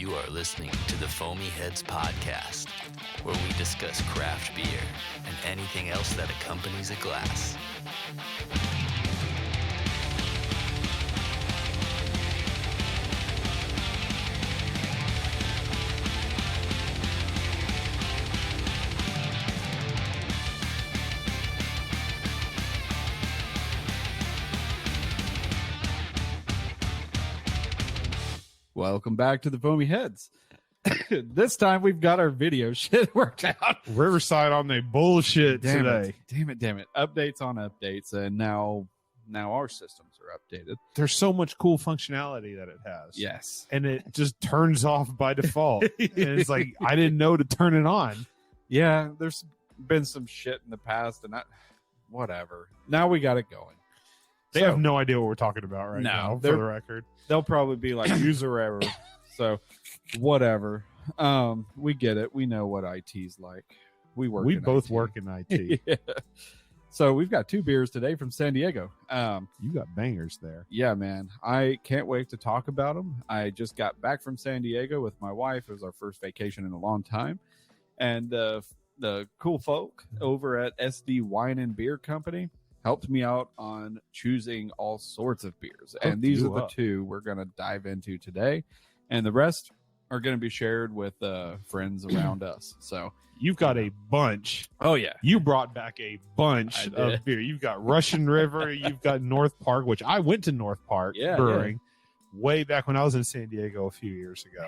You are listening to the Foamy Heads Podcast, where we discuss craft beer and anything else that accompanies a glass. Welcome back to the Foamy Heads. This time we've got our video shit worked out. Riverside on the bullshit today. Damn it. Updates on updates, and now our systems are updated. There's so much cool functionality that it has. Yes. And it just turns off by default. And it's like, I didn't know to turn it on. Yeah, there's been some shit in the past, and whatever. Now we got it going. They have no idea what we're talking about right now, for the record. They'll probably be like, user error. So, whatever. We get it. We know what IT's like. We both work in IT. Yeah. So, we've got 2 beers today from San Diego. You got bangers there. Yeah, man. I can't wait to talk about them. I just got back from San Diego with my wife. It was our first vacation in a long time. And the cool folk over at SD Wine and Beer Company helped me out on choosing all sorts of beers. And these are the 2 we're going to dive into today. And the rest are going to be shared with friends around us. So you've got a bunch. Oh, yeah. You brought back a bunch of beer. You've got Russian River. You've got North Park, which I went to North Park Brewing way back when I was in San Diego a few years ago.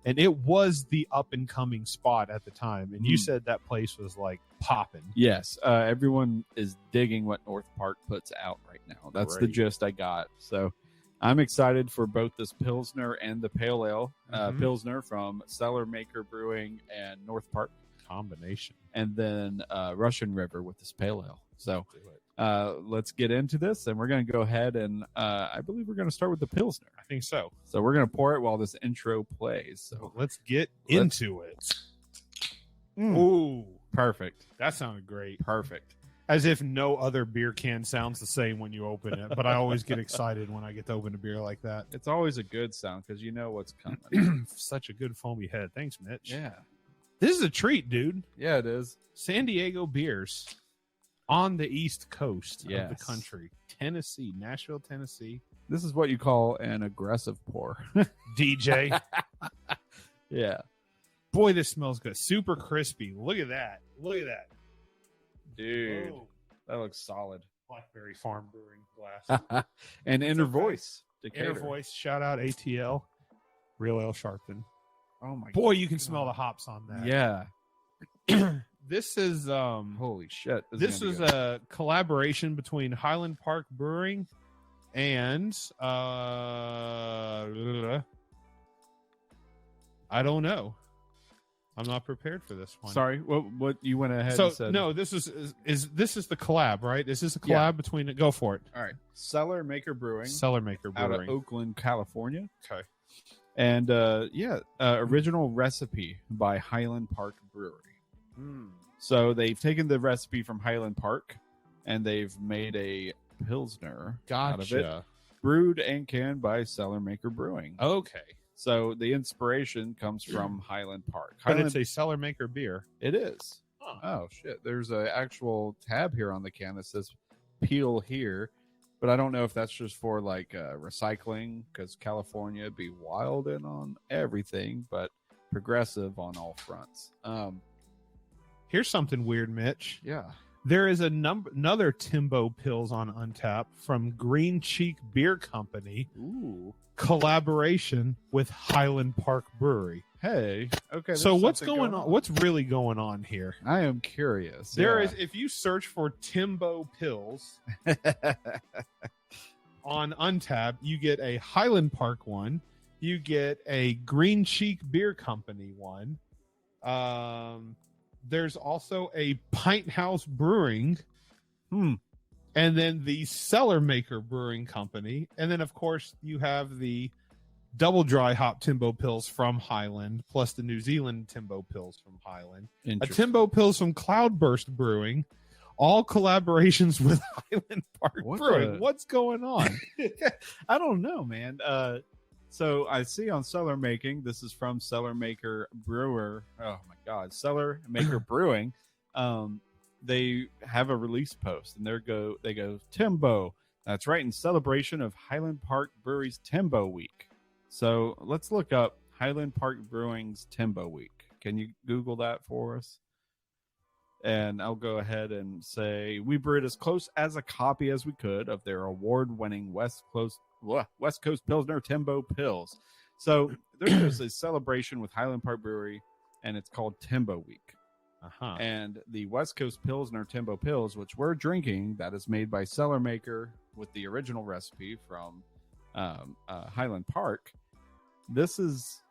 And it was the up-and-coming spot at the time. And you said that place was, like, popping. Yes. Everyone is digging what North Park puts out right now. That's the gist I got. So I'm excited for both this Pilsner and the Pale Ale. Pilsner from Cellarmaker Brewing and North Park. Combination. And then Russian River with this Pale Ale. So let's get into this. And we're going to go ahead and I believe we're going to start with the Pilsner. I think so. So we're going to pour it while this intro plays. So let's get into it. Ooh, perfect. That sounded great. Perfect. As if no other beer can sounds the same when you open it. But I always get excited when I get to open a beer like that. It's always a good sound because you know what's coming. Such a good foamy head. Thanks, Mitch. Yeah. This is a treat, dude. Yeah, it is. San Diego beers on the East Coast of the country. Tennessee, Nashville, Tennessee. This is what you call an aggressive pour. DJ. Yeah. Boy, this smells good. Super crispy. Look at that. Look at that. Dude, that looks solid. Blackberry Farm Brewing glass. And Inner Voice. Inner Voice. Shout out ATL. Real Ale Sharpton. Oh, my Boy, you can smell the hops on that. Yeah. This is holy shit. This is a collaboration between Highland Park Brewing and I don't know. I'm not prepared for this one. Sorry, what you went ahead and said? No, this is the collab, right? This is a collab between it. Go for it. All right. Cellarmaker Brewing. Cellarmaker Brewing. Out of Oakland, California. Okay. And original recipe by Highland Park Brewery. So they've taken the recipe from Highland Park and they've made a Pilsner out of it. Brewed and canned by Cellarmaker Brewing. Okay. So the inspiration comes from Highland Park. But it's a Cellarmaker beer. It is. Oh, shit. There's an actual tab here on the can that says peel here. But I don't know if that's just for like recycling because California be wild in on everything, but progressive on all fronts. Here's something weird, Mitch. Yeah. There is another Timbo Pils on Untappd from Green Cheek Beer Company. Ooh. Collaboration with Highland Park Brewery. Hey. Okay. So what's going on? What's really going on here? I am curious. There is, if you search for Timbo Pils on Untappd, you get a Highland Park one. You get a Green Cheek Beer Company one. There's also a Pint House Brewing. And then the Cellarmaker Brewing Company. And then, of course, you have the double dry hop Timbo Pils from Highland, plus the New Zealand Timbo Pils from Highland. A Timbo Pils from Cloudburst Brewing. All collaborations with Highland Park Brewing. What's going on? I don't know, man. So I see on Cellarmaking, this is from Cellarmaker Brewer. Oh my God, Cellarmaker Brewing. They have a release post, and they go Timbo. That's right, in celebration of Highland Park Brewery's Timbo Week. So let's look up Highland Park Brewing's Timbo Week. Can you Google that for us? And I'll go ahead and say we brewed as close as a copy as we could of their award-winning West Coast Pilsner Timbo Pils. So there's a celebration with Highland Park Brewery, and it's called Timbo Week. Uh-huh. And the West Coast Pilsner Timbo Pils, which we're drinking, that is made by Cellarmaker with the original recipe from Highland Park. This is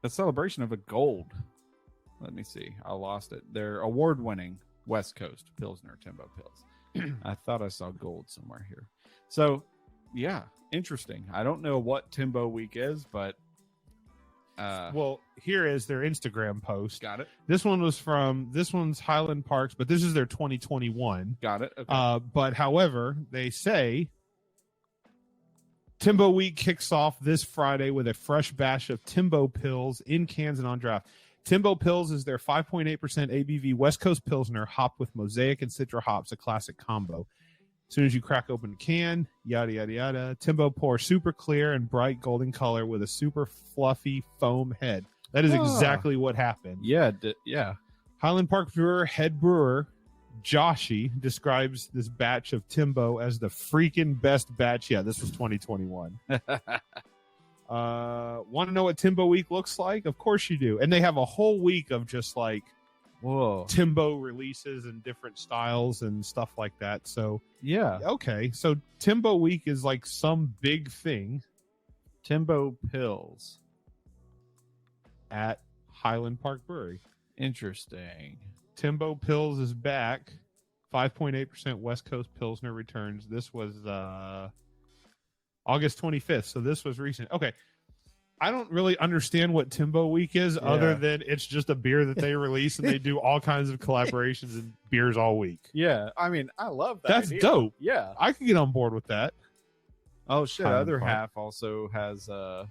a celebration of a gold. Let me see. I lost it. They're award-winning West Coast Pilsner Timbo Pils. I thought I saw gold somewhere here. So, yeah, interesting. I don't know what Timbo Week is, but well, here is their Instagram post. Got it. This one's Highland Parks, but this is their 2021. Got it. Okay. But however, they say Timbo Week kicks off this Friday with a fresh batch of Timbo Pils in cans and on draft. Timbo Pils is their 5.8% ABV West Coast Pilsner hopped with Mosaic and Citra hops, a classic combo. As soon as you crack open the can, yada, yada, yada, Timbo pours super clear and bright golden color with a super fluffy foam head. That is exactly what happened. Yeah. Highland Park Brewer head brewer Joshi describes this batch of Timbo as the freaking best batch yet. This was 2021. Want to know what Timbo Week looks like? Of course you do. And they have a whole week of just like Timbo releases and different styles and stuff like that. So yeah. Okay. So Timbo Week is like some big thing. Timbo Pils at Highland Park Brewery. Interesting. Timbo Pils is back. 5.8% West Coast Pilsner returns. This was August 25th, so this was recent. Okay. I don't really understand what Timbo Week is other than it's just a beer that they release and they do all kinds of collaborations and beers all week. Yeah. I mean, I love that. That's idea. dope. Yeah. I can get on board with that. Oh, shit. Highland Other Park. half also has the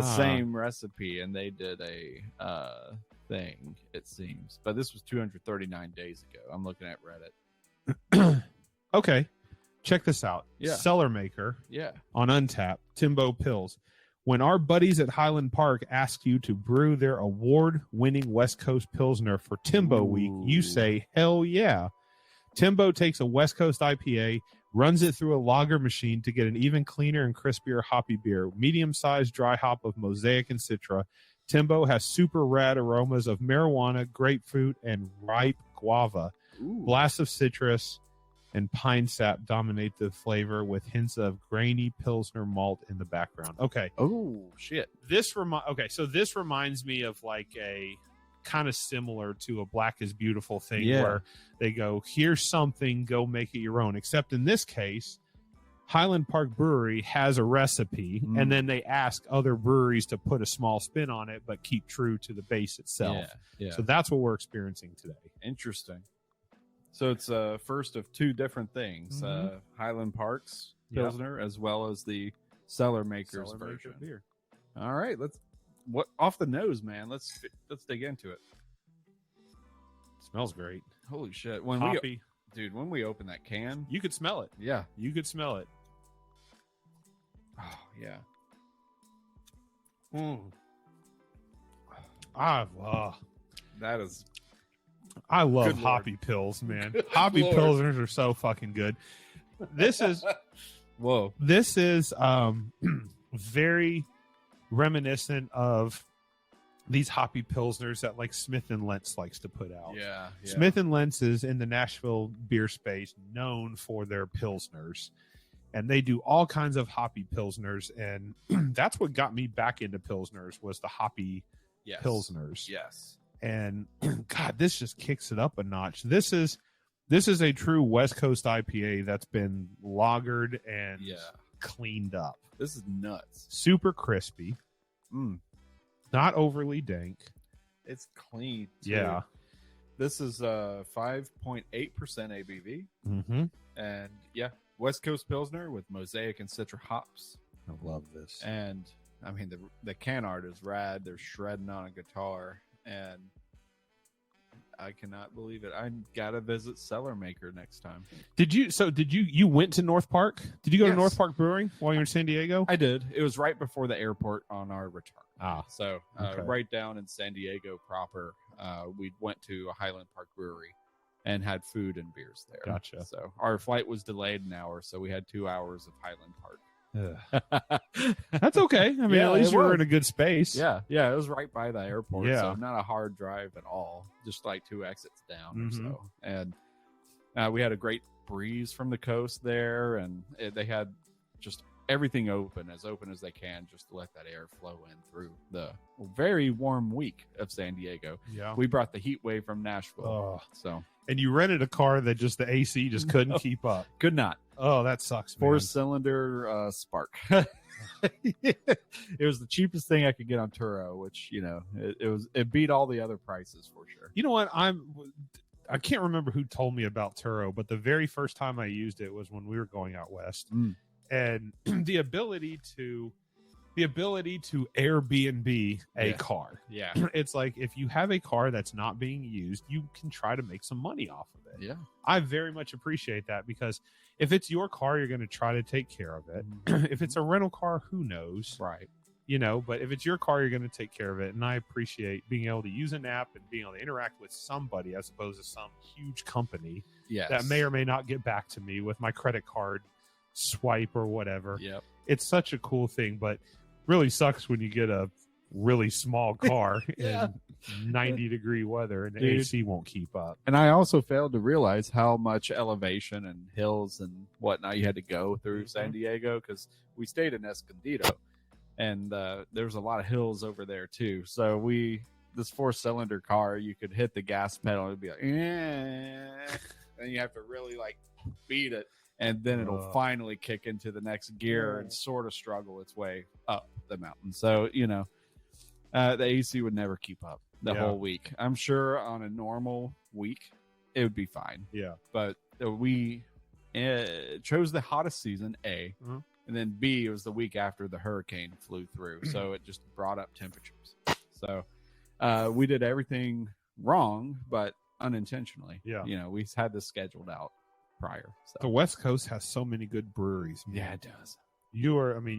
same recipe, and they did a thing, it seems. But this was 239 days ago. I'm looking at Reddit. Okay. Check this out. Yeah. Cellarmaker Yeah. on Untappd, Timbo Pils. When our buddies at Highland Park ask you to brew their award-winning West Coast Pilsner for Timbo Week, you say, hell yeah. Timbo takes a West Coast IPA, runs it through a lager machine to get an even cleaner and crispier hoppy beer. Medium-sized dry hop of Mosaic and Citra. Timbo has super rad aromas of marijuana, grapefruit, and ripe guava. Blasts of citrus and pine sap dominate the flavor with hints of grainy pilsner malt in the background. Okay. Oh shit. This reminds me of like a kind of similar to a Black is Beautiful thing where they go, here's something, go make it your own. Except in this case, Highland Park Brewery has a recipe and then they ask other breweries to put a small spin on it but keep true to the base itself. Yeah. So that's what we're experiencing today. Interesting. So it's first of two different things: Highland Park's Pilsner as well as the Cellarmaker's version. Beer. All right, what off the nose, man. Let's dig into it. Smells great. Holy shit! Hoppy. When we open that can, You could smell it. yeah, You could smell it. oh yeah, that is I love Good hoppy pills, man. Good Hoppy Lord. pilsners are so fucking good. This is whoa. This is very reminiscent of these hoppy pilsners that like Smith and Lentz likes to put out. Yeah. Smith and Lentz is in the Nashville beer space known for their pilsners, and they do all kinds of hoppy pilsners, and that's what got me back into pilsners was the hoppy pilsners. Yes. And God, this just kicks it up a notch. This is a true West Coast IPA that's been lagered and cleaned up. This is nuts. Super crispy, not overly dank. It's clean. Too. Yeah. This is 5.8% ABV. Mm-hmm. And West Coast Pilsner with Mosaic and Citra hops. I love this. And I mean, the can art is rad. They're shredding on a guitar, and I cannot believe it. I gotta visit Cellarmaker next time. You went to North Park? Did you go to Yes. North Park Brewing while you were in San Diego? I did. It was right before the airport on our return. So okay. right down in San Diego proper, we went to a Highland Park Brewery and had food and beers there. Gotcha. So our flight was delayed an hour, so we had 2 hours of Highland Park. That's okay. I mean, Yeah, at least it you were was. in a good space. Yeah, it was right by the airport, Yeah. so not a hard drive at all. Just like 2 exits down or Mhm. so. And we had a great breeze from the coast there, and they had just everything open as they can, just to let that air flow in through the very warm week of San Diego. Yeah. We brought the heat wave from Nashville, Oh. so And you rented a car that just the AC just couldn't keep up. could not. Oh, that sucks, man. 4-cylinder Spark. It was the cheapest thing I could get on Turo, which it beat all the other prices for sure. You know what? I can't remember who told me about Turo, but the very first time I used it was when we were going out west. And the ability to Airbnb a car. Yeah. It's like if you have a car that's not being used, you can try to make some money off of it. Yeah. I very much appreciate that, because if it's your car, you're going to try to take care of it. If it's a rental car, who knows? Right. But if it's your car, you're going to take care of it. And I appreciate being able to use an app and being able to interact with somebody as opposed to some huge company Yes. that may or may not get back to me with my credit card swipe or whatever. Yep. It's such a cool thing, but really sucks when you get a really small car Yeah. in 90-degree weather and the Dude. AC won't keep up. And I also failed to realize how much elevation and hills and whatnot you had to go through San Diego, because we stayed in Escondido, and there's a lot of hills over there too. So this 4-cylinder car, you could hit the gas pedal and it'd be like, and you have to really like beat it, and then it'll finally kick into the next gear and sort of struggle its way up the mountain. So the AC would never keep up the whole week. I'm sure on a normal week it would be fine. Yeah. But we chose the hottest season, A, Mhm. and then B, it was the week after the hurricane flew through, so it just brought up temperatures. So we did everything wrong, but unintentionally. Yeah. We had this scheduled out prior. So. The West Coast has so many good breweries. Man. Yeah, it does. You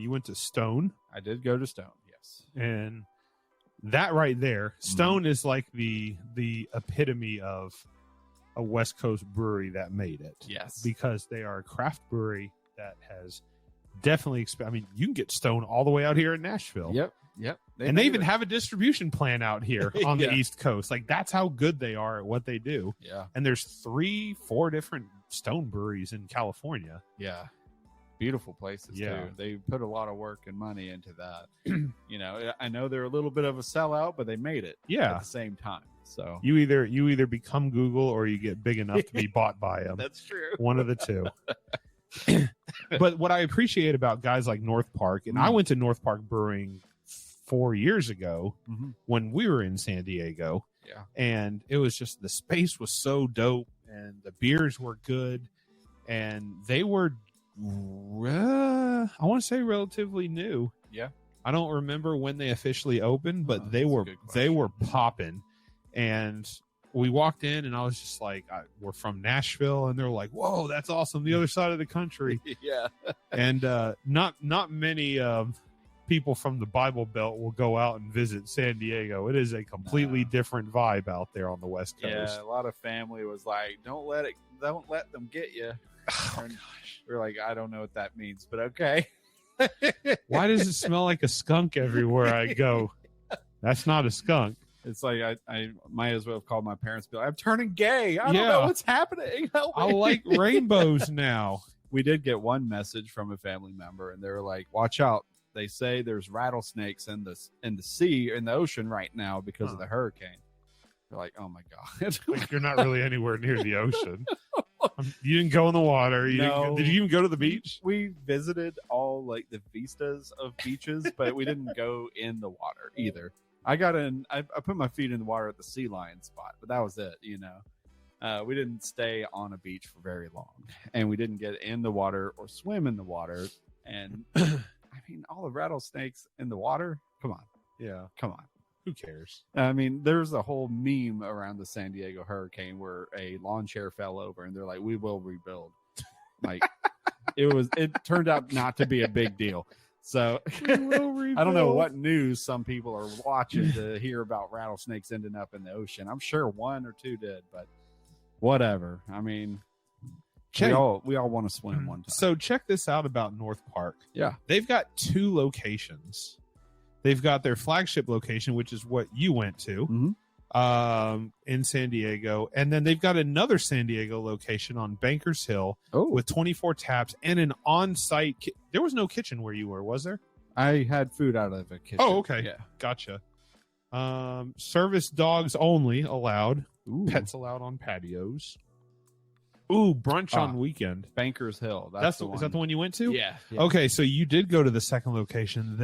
went to Stone, I did go to Stone, yes. and that right there, Stone is like the epitome of a West Coast brewery that made it. Yes. Because they are a craft brewery that has definitely you can get Stone all the way out here in Nashville. Yep. And they even have a distribution plan out here on the Yeah. East Coast. Like, that's how good they are at what they do. Yeah. And there's 3-4 different Stone breweries in California. Yeah. Beautiful places Yeah. too. They put a lot of work and money into that. I know they're a little bit of a sellout, but they made it at the same time. So You either become Google or you get big enough to be bought by them. that's true. One of the two. But what I appreciate about guys like North Park, and I went to North Park Brewing 4 years ago when we were in San Diego. Yeah. And it was just, the space was so dope and the beers were good, and they were I want to say relatively new. Yeah. I don't remember when they officially opened, but they were popping. And we walked in and I was just like, we're from Nashville, and they're like, whoa, that's awesome, the other side of the country. Yeah. And not many people from the Bible Belt will go out and visit San Diego. It is a completely different vibe out there on the West Coast. Yeah, a lot of family was like, don't let them get you. Oh, And we're like, I don't know what that means, but okay. Why does it smell like a skunk everywhere I go? That's not a skunk. It's like I might as well have called my parents and be like, I'm turning gay. I don't know what's happening. Help me. I like rainbows now. We did get one message from a family member, and they were like, watch out. They say there's rattlesnakes in the sea, in the ocean right now because of the hurricane. They're like, oh my God. Like, you're not really anywhere near the ocean. You didn't go in the water. Did you even go to the beach? We visited all like the vistas of beaches, but we didn't go in the water either. I put my feet in the water at the sea lion spot, but that was it. We didn't stay on a beach for very long, and we didn't get in the water or swim in the water. And mean, all the rattlesnakes in the water. Come on, Yeah. come on. Who cares? I mean, there's a whole meme around the San Diego hurricane where a lawn chair fell over, and they're like, "We will rebuild." Like, it turned out not to be a big deal. So I don't know what news some people are watching to hear about rattlesnakes ending up in the ocean. I'm sure 1 or 2 did, but whatever. I mean, we all want to swim one time. So check this out about North Park. Yeah. They've got 2 locations. They've got their flagship location, which is what you went to, in San Diego. And then they've got another San Diego location on Bankers Hill with 24 taps and an on-site. There was no kitchen where you were, was there? I had food out of a kitchen. Oh, okay. Yeah. Gotcha. Service dogs only allowed. Ooh. Pets allowed on patios. Ooh, brunch on weekend. Bankers Hill. Is that the one you went to? Yeah. Okay, so you did go to the second location.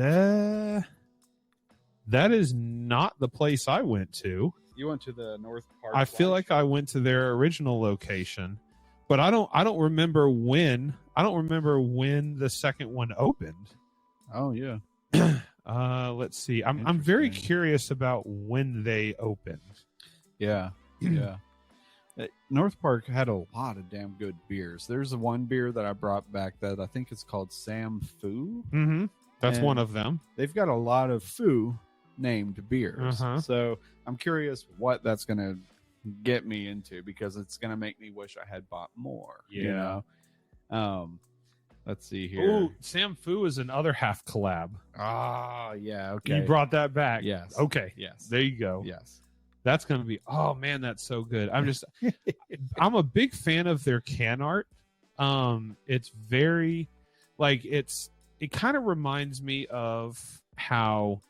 That is not the place I went to. You went to the North Park. I feel like I went to their original location, but I don't remember when. I don't remember when the second one opened. Oh yeah. Let's see. I'm very curious about when they opened. Yeah. Yeah. North Park had a lot of damn good beers. There's one beer that I brought back that I think it's called Sam Foo. Mm-hmm. That's And one of them. They've got a lot of Foo named beers. So I'm curious what that's going to get me into, because it's going to make me wish I had bought more. Yeah. You know? Let's see here. Ooh, Sam Foo is another half collab. Ah, yeah. Okay. You brought that back. Yes. Okay. Yes. There you go. Yes. That's going to be, oh man, that's so good. I'm a big fan of their can art. It's very, like, it kind of reminds me of how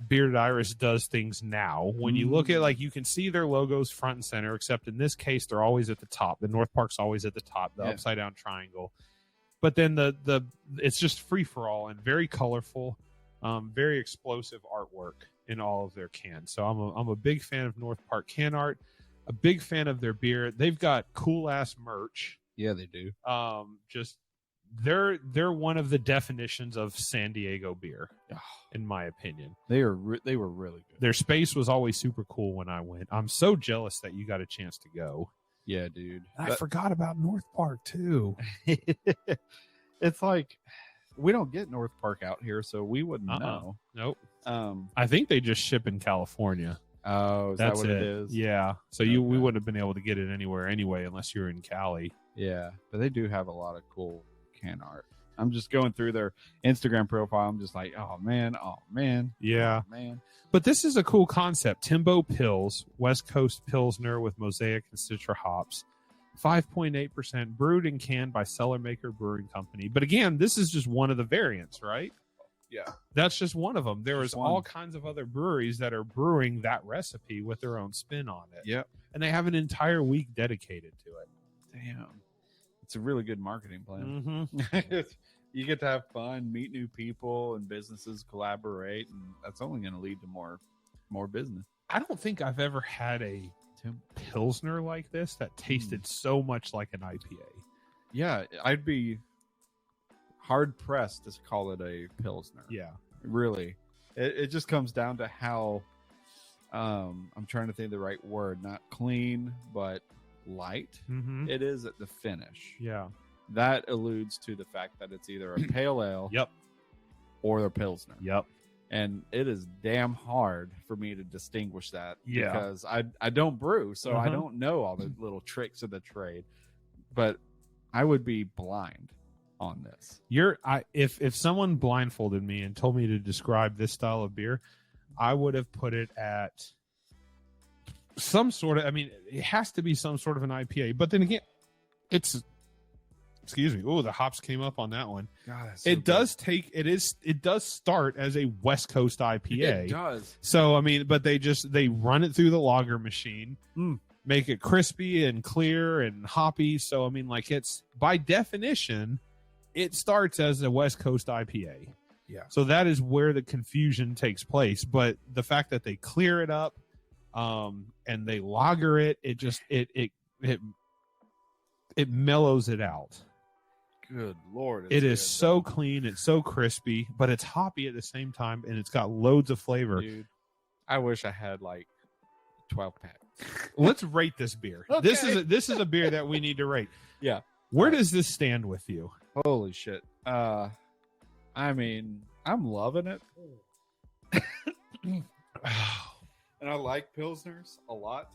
Bearded Iris does things now. When you look at, like, you can see their logos front and center, except in this case, they're always at the top. The North Park's always at the top, the upside down triangle. But then it's just free for all and very colorful, very explosive artwork in all of their cans. So I'm a big fan of North Park can art, a big fan of their beer. They've got cool ass merch. Yeah, they do. Just they're one of the definitions of San Diego beer, in my opinion. They were really good. Their space was always super cool when I went. I'm so jealous that you got a chance to go. Yeah, dude. I forgot about North Park too. It's like we don't get North Park out here, so we wouldn't know. Nope. I think they just ship in California. Oh, that's what it is? Yeah. So we wouldn't have been able to get it anywhere anyway, unless you're in Cali. Yeah, but they do have a lot of cool can art. I'm just going through their Instagram profile. I'm just like, oh man. Yeah. Oh, man. But this is a cool concept. Timbo Pils, West Coast Pilsner with Mosaic and Citra hops. 5.8% brewed and canned by Cellermaker Brewing Company. But again, this is just one of the variants, right? Yeah. That's just one of them. There is all kinds of other breweries that are brewing that recipe with their own spin on it. Yep. And they have an entire week dedicated to it. Damn. It's a really good marketing plan. Mm-hmm. You get to have fun, meet new people, and businesses collaborate, and that's only going to lead to more business. I don't think I've ever had a Pilsner like this that tasted so much like an IPA. Yeah, I'd be hard pressed to call it a Pilsner. Yeah. Really. It just comes down to how, I'm trying to think of the right word, not clean, but light. Mm-hmm. It is at the finish. Yeah. That alludes to the fact that it's either a pale ale Yep. or a Pilsner. Yep. And it is damn hard for me to distinguish that because I don't brew, so I don't know all the little tricks of the trade. But I would be blind on this. If someone blindfolded me and told me to describe this style of beer, I would have put it at some sort of, it has to be some sort of an IPA. But then again, excuse me. Oh, the hops came up on that one. God, it does start as a West Coast IPA. It does. So, but they run it through the lager machine, make it crispy and clear and hoppy. So, it's by definition, it starts as a West Coast IPA. Yeah. So that is where the confusion takes place. But the fact that they clear it up, and they lager it, it mellows it out. good Lord. It is good, so clean. It's so crispy, but it's hoppy at the same time, and it's got loads of flavor. dude. I wish I had like 12 pack. Let's rate this beer. Okay. This is a beer that we need to rate. Yeah. Where does this stand with you? Holy shit. I mean, I'm loving it. And I like Pilsners a lot.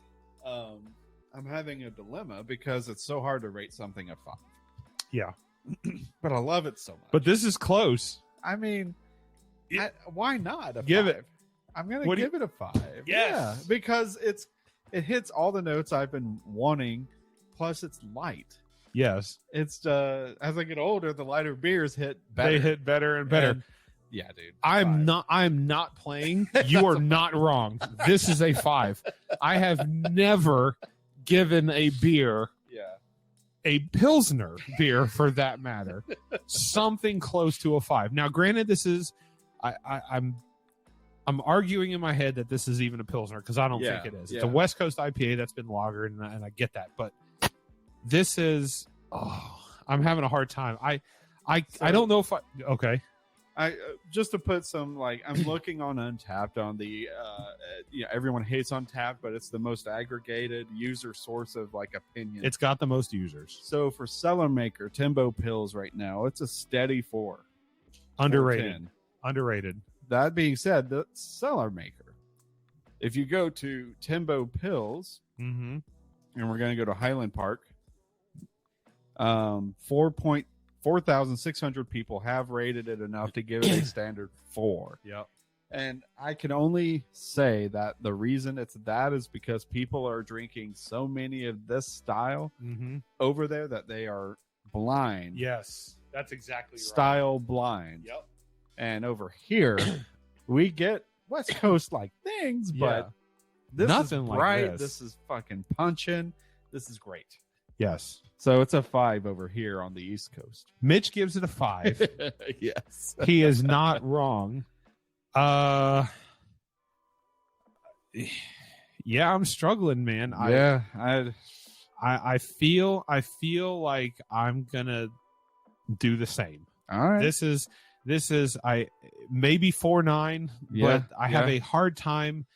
I'm having a dilemma because it's so hard to rate something a 5. Yeah. But I love it so much. But this is close. I mean, why not a Give 5? it. I'm going to give it a 5. Yes. Yeah, because it hits all the notes I've been wanting, plus it's light. Yes. It's as I get older, the lighter beers hit better. They hit better and better. And, yeah, dude. I'm 5. not playing. You are not wrong. This is a 5. I have never given a beer, a Pilsner beer for that matter, something close to a 5. Now, granted, this is I'm arguing in my head that this is even a Pilsner because I don't think it is. It's a West Coast IPA that's been lagered, and I get that, but this is I'm having a hard time. I don't know if okay. Just to put some, like, I'm looking on Untapped on the everyone hates Untapped, but it's the most aggregated user source of like opinion. It's got the most users. So for Cellarmaker, Timbo Pils right now, it's a steady 4. Underrated. Underrated. That being said, the Cellarmaker, if you go to Timbo Pils, and we're going to go to Highland Park, 4,600 people have rated it enough to give it a standard 4. Yep. And I can only say that the reason it's that is because people are drinking so many of this style over there that they are blind. Yes, that's exactly style blind. Yep. And over here, we get West Coast like things, but this nothing is like bright. this. This is fucking punching. This is great. Yes. So it's a 5 over here on the East Coast. Mitch gives it a 5. Yes. He is not wrong. Yeah, I'm struggling, man. I feel like I'm gonna do the same. All right. This is I maybe 4.9, but I have a hard time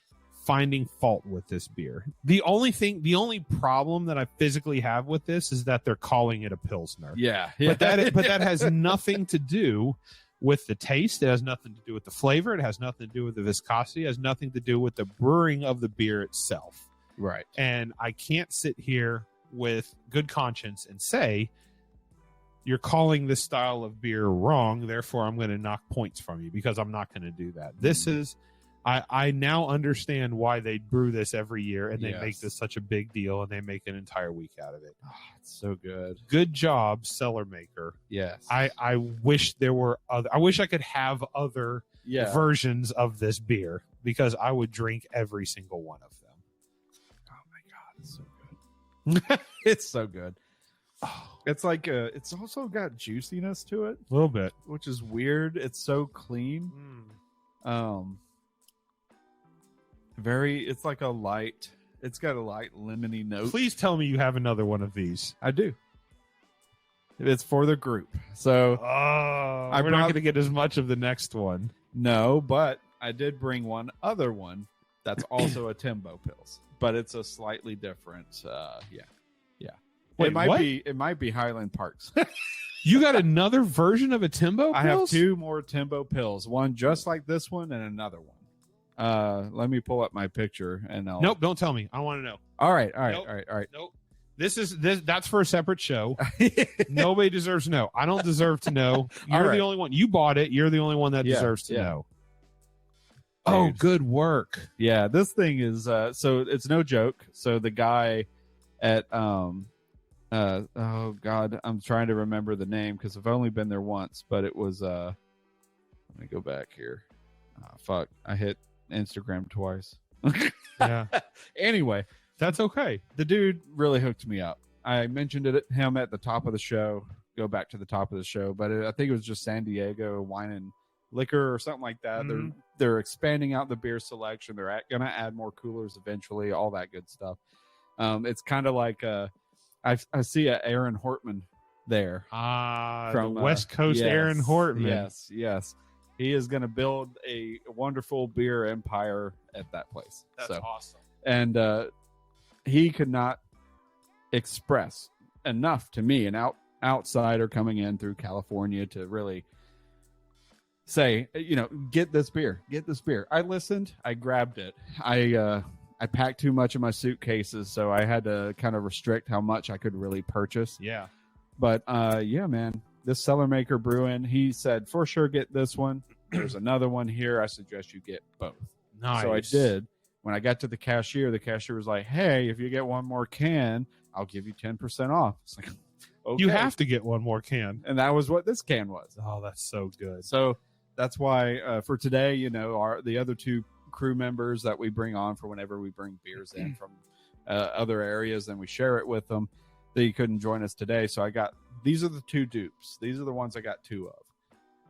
finding fault with this beer. The only problem that I physically have with this is that they're calling it a Pilsner. Yeah. But that has nothing to do with the taste. It has nothing to do with the flavor. It has nothing to do with the viscosity. It has nothing to do with the brewing of the beer itself. Right. And I can't sit here with good conscience and say, you're calling this style of beer wrong, therefore I'm going to knock points from you, because I'm not going to do that. This is, I now understand why they brew this every year and they make this such a big deal and they make an entire week out of it. Oh, it's so good. Good job, Cellarmaker. Yes. I wish there were I wish I could have other versions of this beer, because I would drink every single one of them. Oh my God, it's so good. It's so good. Oh, it's like it's also got juiciness to it, A little bit. which is weird. It's so clean. It's like a light. It's got a light lemony note. Please tell me you have another one of these. I do. It's for the group. So we're not going to get as much of the next one. no, but I did bring one other one that's also a Timbo Pils, but it's a slightly different. Wait, it might be Highland Parks. You got another version of a Timbo Pils? I have 2 more Timbo Pils, one just like this one and another one. Let me pull up my picture and I'll... Nope, don't tell me. I want to know. All right. Nope. That's for a separate show. Nobody deserves to know. I don't deserve to know. You're the only one. You bought it. You're the only one that deserves to know. Oh, Dude. good work. Yeah, this thing is so it's no joke. So the guy at oh God, I'm trying to remember the name because I've only been there once, but it was let me go back here. Oh, fuck, I hit Instagram twice. Yeah. Anyway, That's okay. the dude really hooked me up. I mentioned him at the top of the show. Go back to the top of the show, but I think it was just San Diego Wine and Liquor or something like that. Mhm. They're expanding out the beer selection. They're going to add more coolers eventually. All that good stuff. It's kind of like I see a Aaron Hortman there. From West Coast Aaron Hortman. Yes. He is going to build a wonderful beer empire at that place. That's awesome. And he could not express enough to me, an outsider coming in through California, to really say, get this beer. I listened. I grabbed it. I packed too much in my suitcases, so I had to kind of restrict how much I could really purchase. Yeah. But man, this Cellarmaker Brewing, he said, for sure, get this one. There's another one here. I suggest you get both. Nice. So I did. When I got to the cashier was like, hey, if you get one more can, I'll give you 10% off. It's like, okay. You have to get one more can. And that was what this can was. Oh, that's so good. So that's why for today, the other two crew members that we bring on for whenever we bring beers in from other areas and we share it with them, they couldn't join us today. So these are the two dupes. These are the ones I got two of.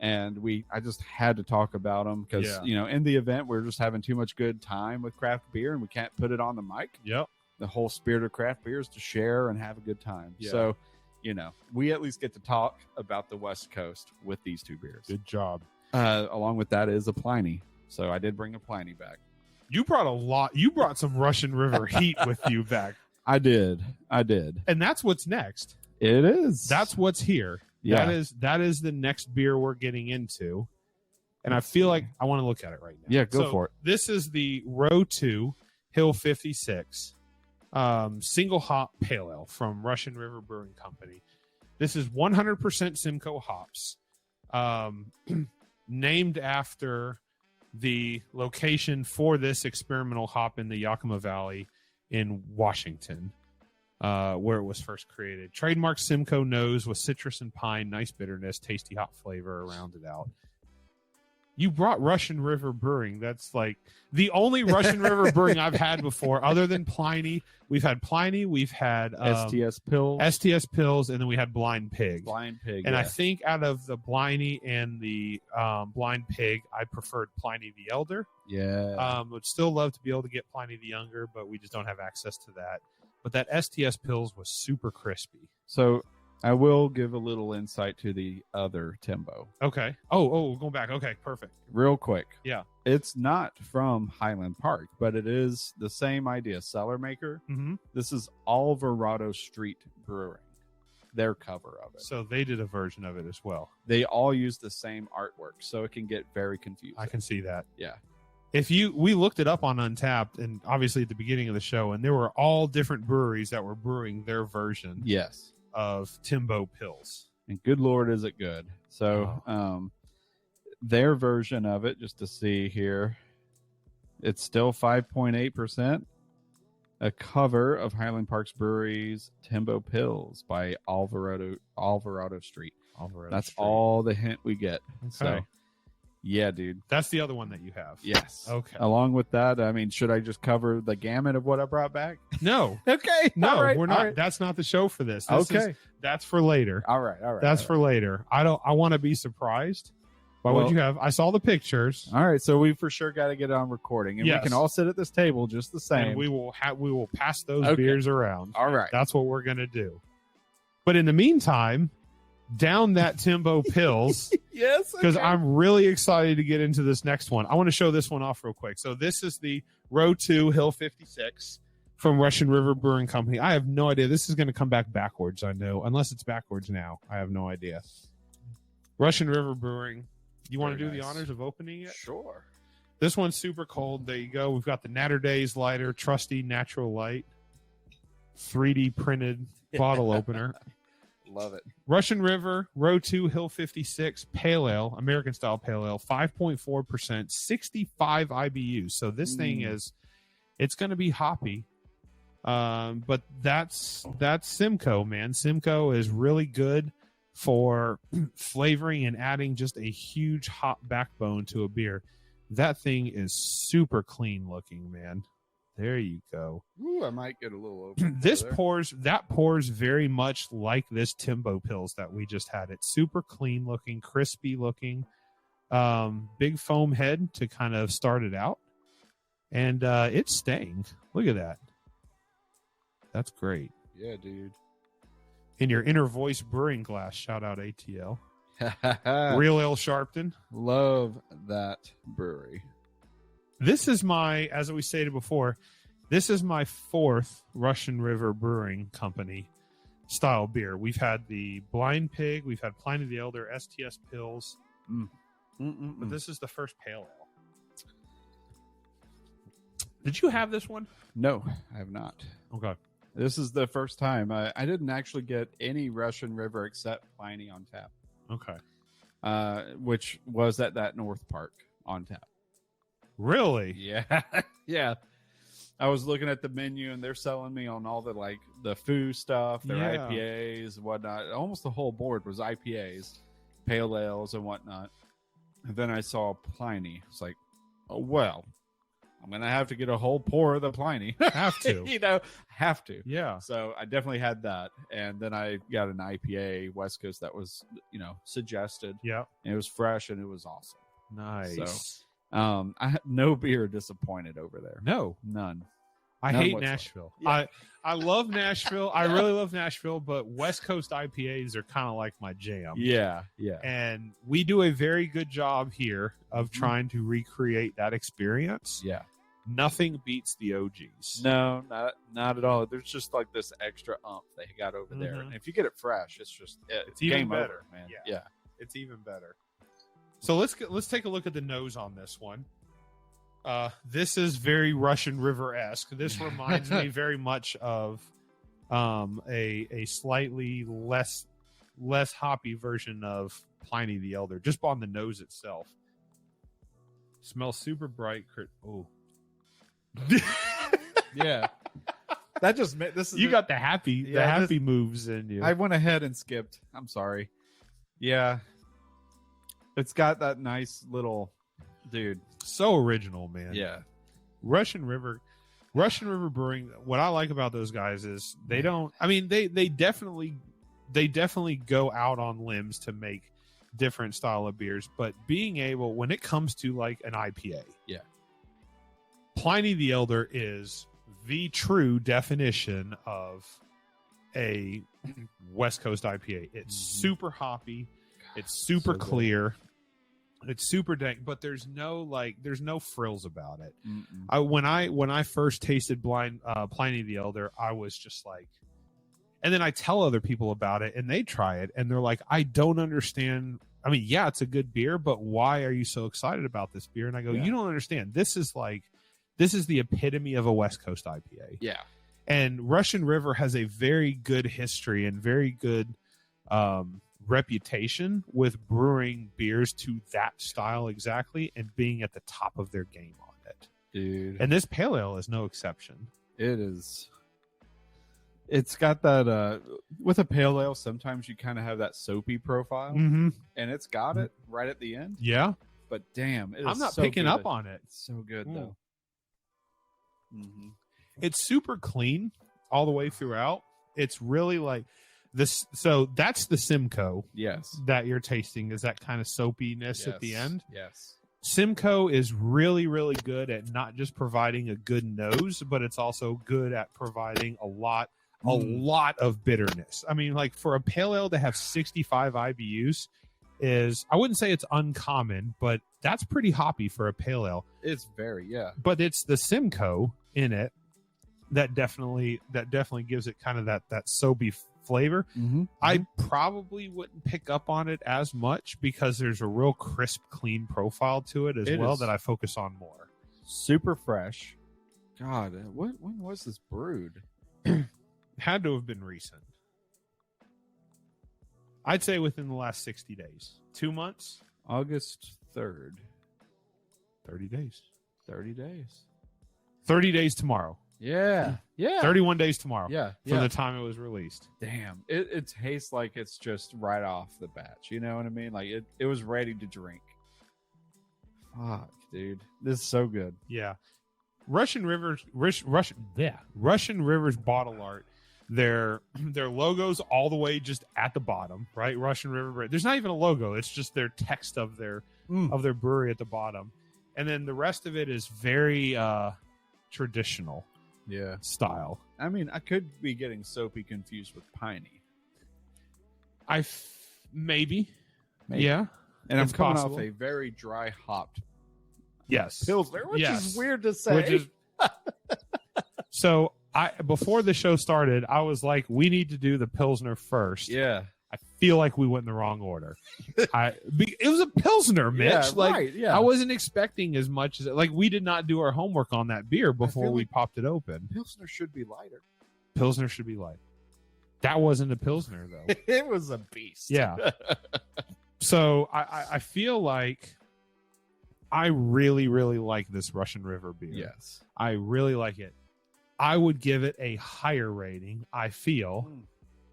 And I just had to talk about them because, in the event, we're just having too much good time with craft beer and we can't put it on the mic. Yep. The whole spirit of craft beer is to share and have a good time. Yeah. So, we at least get to talk about the West Coast with these two beers. Good job. Along with that is a Pliny. So I did bring a Pliny back. You brought a lot. You brought some Russian River heat with you back. I did. And that's what's next. It is. That's what's here. Yeah. That is the next beer we're getting into. And I feel like I want to look at it right now. Yeah, go for it. This is the Row 2 Hill 56 single hop pale ale from Russian River Brewing Company. This is 100% Simcoe hops, named after the location for this experimental hop in the Yakima Valley in Washington, where it was first created. Trademark Simcoe nose with citrus and pine, nice bitterness, tasty hop flavor rounded out. You brought Russian River Brewing. That's like the only Russian River Brewing I've had before, other than Pliny. We've had Pliny. We've had STS Pils, and then we had Blind Pig. And I think out of the Pliny and the Blind Pig, I preferred Pliny the Elder. Yeah. Would still love to be able to get Pliny the Younger, but we just don't have access to that. But that STS Pils was super crispy. So I will give a little insight to the other Timbo. Okay. Oh, going back. Okay, perfect. Real quick. Yeah. It's not from Highland Park, but it is the same idea. Cellarmaker. Mm-hmm. This is Alvarado Street Brewing. Their cover of it. So they did a version of it as well. They all use the same artwork, so it can get very confusing. I can see that. Yeah. We looked it up on Untapped, and obviously at the beginning of the show, and there were all different breweries that were brewing their version. Yes. Of Timbo Pils. And good Lord, is it good. So their version of it, just to see here, it's still 5.8%. A cover of Highland Park's Brewery's Timbo Pils by Alvarado Street. That's all the hint we get. Okay. So, yeah, dude. That's the other one that you have. Yes. Okay. Along with that, I mean, should I just cover the gamut of what I brought back? No. Okay. No, right. we're not. Right. That's not the show for this. That's for later. All right. That's for later. I want to be surprised by what you have. I saw the pictures. All right. So we for sure got to get it on recording, and we can all sit at this table just the same. And we will pass those beers around. All right. That's what we're gonna do. But in the meantime, down that Timbo Pils. Yes. Because I'm really excited to get into this next one. I want to show this one off real quick. So this is the Row 2 Hill 56 from Russian River Brewing Company. I have no idea. This is going to come backwards, I know. Unless it's backwards now. I have no idea. Russian River Brewing. You want to do the honors of opening it? Sure. This one's super cold. There you go. We've got the Natter Days lighter, trusty natural light, 3D printed bottle opener. Love it. Russian River, Row 2, Hill 56, Pale Ale, American style Pale Ale, 5.4%, 65 IBUs. So this thing it's going to be hoppy. But that's Simcoe, man. Simcoe is really good for flavoring and adding just a huge hop backbone to a beer. That thing is super clean looking, man. There you go. Ooh, I might get a little open. That pours very much like this Timbo Pils that we just had. It's super clean looking, crispy looking, big foam head to kind of start it out. And it's staying. Look at that. That's great. Yeah, dude. in your inner voice brewing glass. Shout out ATL. Real Ale Sharpton. Love that brewery. This is my, as we stated before, this is my 4th Russian River Brewing Company style beer. We've had the Blind Pig, we've had Pliny the Elder, STS Pils, but this is the first pale ale. Did you have this one? No, I have not. Okay. This is the first time. I didn't actually get any Russian River except Pliny on tap. Okay. Which was at that North Park on tap. Really? Yeah. Yeah. I was looking at the menu and they're selling me on all the food stuff, their IPAs and whatnot. Almost the whole board was IPAs, pale ales and whatnot. And then I saw Pliny. It's like, oh, well, I'm going to have to get a whole pour of the Pliny. Have to. Have to. Yeah. So I definitely had that. And then I got an IPA West Coast that was, suggested. Yeah. And it was fresh and it was awesome. Nice. So, I had no beer disappointed over there. No. None. I None hate whatsoever. Nashville. Yeah. I love Nashville. I really love Nashville, but West Coast IPAs are kind of like my jam. Yeah. Yeah. And we do a very good job here of trying to recreate that experience. Yeah. Nothing beats the OGs. No, not at all. There's just like this extra umph they got over there. And if you get it fresh, it's just It's even game better, over, man. Yeah. Yeah. It's even better. So let's take a look at the nose on this one. This is very Russian River-esque. This reminds me very much of a slightly less hoppy version of Pliny the Elder, just on the nose itself. Smells super bright. Oh, Yeah. That just this is you got the happy moves in you. I went ahead and skipped. I'm sorry. Yeah. It's got that nice little dude. So original, man. Yeah. Russian River Brewing. What I like about those guys is they don't. I mean, they definitely go out on limbs to make different style of beers, but being able, when it comes to like an IPA, Pliny the Elder is the true definition of a West Coast IPA. It's super hoppy. It's super clear. It's super dank, but there's no frills about it. When I first tasted Pliny the Elder, I was just like, and then I tell other people about it and they try it and they're like, I don't understand. I mean, yeah, it's a good beer, but why are you so excited about this beer? And I go, you don't understand. This is the epitome of a West Coast IPA. Yeah. And Russian River has a very good history and very good reputation with brewing beers to that style exactly and being at the top of their game on it. Dude. And this pale ale is no exception. It is. It's got that with a pale ale, sometimes you kind of have that soapy profile, and it's got it right at the end. Yeah. But damn, I'm not picking up on it. It's so good though. It's super clean all the way throughout. It's really like this. So that's the Simcoe. Yes. That you're tasting is that kind of soapiness at the end. Yes. Simcoe is really, really good at not just providing a good nose, but it's also good at providing a lot of bitterness. I mean, like for a pale ale to have 65 IBUs is, I wouldn't say it's uncommon, but that's pretty hoppy for a pale ale. It's very, But it's the Simcoe in it that definitely gives it kind of that soapy flavor. I probably wouldn't pick up on it as much because there's a real crisp, clean profile to it as well that I focus on more. Super fresh. God, when was this brewed? Had to have been recent. I'd say within the last 60 days. 2 months? August 3rd. 30 days. 30 days. 30 days tomorrow. Yeah. 31 days tomorrow. From the time it was released. Damn. It tastes like it's just right off the batch. You know what I mean? Like it was ready to drink. Fuck, dude. This is so good. Yeah. Russian River's bottle art. Their logo's all the way just at the bottom, right? Russian River. There's not even a logo. It's just their text of their brewery at the bottom. And then the rest of it is very traditional style. I mean, I could be getting soapy confused with piney. Maybe. Maybe. Yeah. And I'm It's coming possible. off a very dry hopped Yes. Pilsner, which Yes. is weird to say. So before the show started, I was like, we need to do the Pilsner first. Yeah. I feel like we went in the wrong order. It was a Pilsner, Mitch. Yeah, like, right, yeah. I wasn't expecting as much as like we did not do our homework on that beer before feel we like- popped it open. Pilsner should be lighter. Pilsner should be light. That wasn't a Pilsner though. It was a beast. Yeah. So I feel like I really, really like this Russian River beer. Yes. I really like it. I would give it a higher rating, I feel,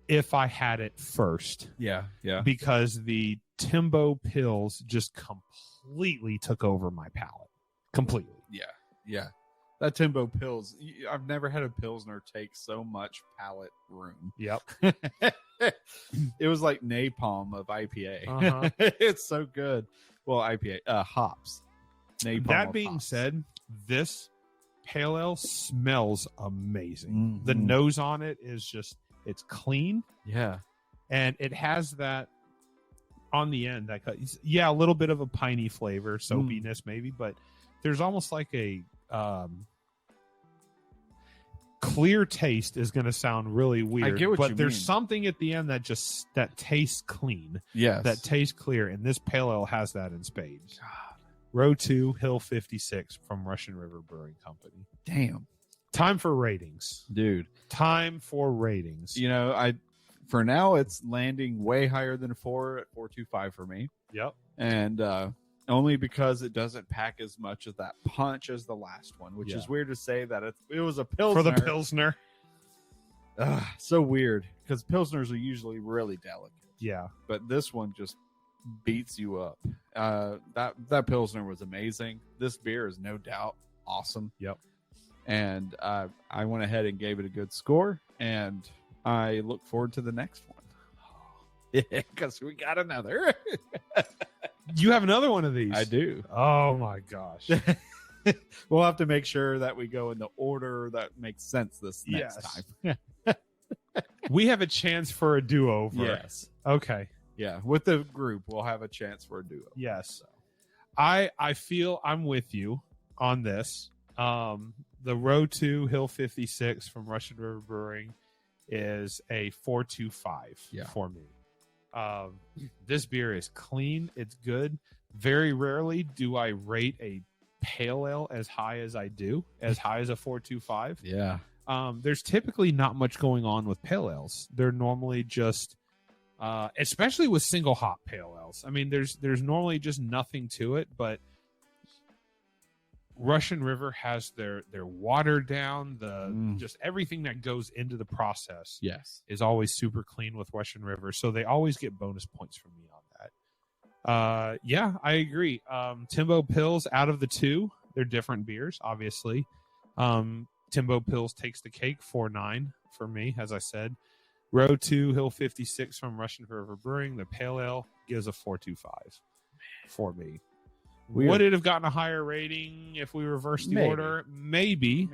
if I had it first. Yeah. Yeah. Because the Timbo Pils just completely took over my palate. Completely. Yeah. Yeah. That Timbo Pils, I've never had a Pilsner take so much palate room. Yep. It was like napalm of IPA. Uh-huh. It's so good. Well, IPA, hops. Napalm That of being hops. said, this pale ale smells amazing. Mhm. The nose on it is just, it's clean. Yeah. And it has that on the end, a little bit of a piney flavor, soapiness maybe, but there's almost like a clear taste is going to sound really weird. I get what but you there's mean. something at the end that tastes clean, Yes. that tastes clear, and this pale ale has that in spades. Row 2, Hill 56 from Russian River Brewing Company. Damn. Time for ratings. Dude. Time for ratings. You know, for now it's landing way higher than 4 at 4.25 for me. Yep. And only because it doesn't pack as much of that punch as the last one, which Yeah. is weird to say that it was a Pilsner. For the Pilsner. So weird because Pilsners are usually really delicate. Yeah. But this one just beats you up. That Pilsner was amazing. This beer is no doubt awesome. Yep. And I went ahead and gave it a good score, and I look forward to the next one. Yeah, because we got another. You have another one of these. I do. Oh my gosh. We'll have to make sure that we go in the order that makes sense this next Yes. time. We have a chance for a do-over. Yes. Okay. Yeah. With the group, we'll have a chance for a duo. Yes. I feel I'm with you on this. The Row 2 Hill 56 from Russian River Brewing is a 4.25 for me. This beer is clean. It's good. Very rarely do I rate a pale ale as high as I do, as high as a 4.25. Yeah. There's typically not much going on with pale ales. They're normally just, especially with single hop pale ales. I mean, there's normally just nothing to it, but Russian River has their watered down, just everything that goes into the process. Yes. Is always super clean with Russian River, so they always get bonus points from me on that. Yeah, I agree. Timbo Pils, out of the two, they're different beers, obviously. Timbo Pils takes the cake, 4.9 for me, as I said. Row 2 Hill 56 from Russian River Brewing, the pale ale, gives a 4.25 for me. Weird. Would it have gotten a higher rating if we reversed the order? Maybe,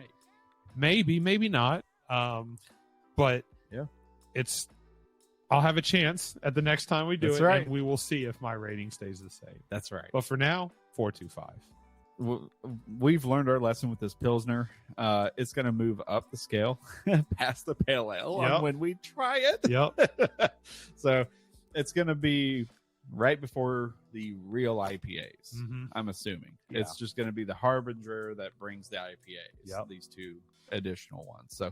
maybe not. But yeah, I'll have a chance at the next time we do That's it, right. and we will see if my rating stays the same. That's right. But for now, 4.25. We've learned our lesson with this Pilsner. It's going to move up the scale past the pale ale on when we try it. Yep. So it's going to be right before the real IPAs. Mm-hmm. I'm assuming Yeah. it's just going to be the harbinger that brings the IPAs. Yep. These two additional ones. So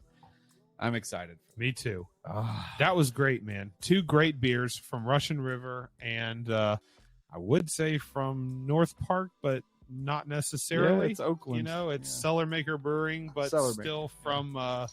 I'm excited. Me too. That was great, man. Two great beers from Russian River and I would say from North Park, but not necessarily. Yeah, it's Oakland. You know, it's Cellarmaker Brewing, but Cellarmaker, still from a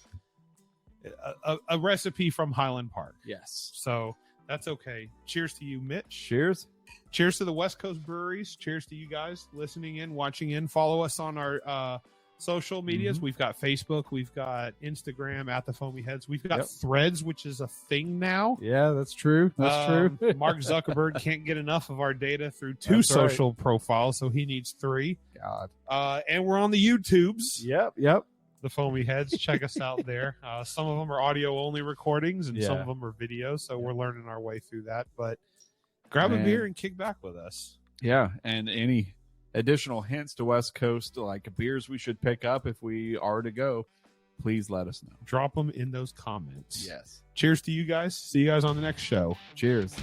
recipe from Highland Park. Yes. So that's okay. Cheers to you, Mitch. Cheers. Cheers to the West Coast breweries. Cheers to you guys listening in, watching in. Follow us on our social medias. Mm-hmm. We've got Facebook. We've got Instagram at the Foamy Heads. We've got Threads, which is a thing now. Yeah, that's true. That's true. Mark Zuckerberg can't get enough of our data through two social profiles, so he needs 3. God. And we're on the YouTubes. Yep. the Foamy Heads. Check us out there. Some of them are audio only recordings, and some Yeah. of them are video. So we're learning our way through that. But grab a beer and kick back with us. Yeah, and any additional hints to West Coast, like beers we should pick up if we are to go, please let us know. Drop them in those comments. Yes. Cheers to you guys. See you guys on the next show. Cheers.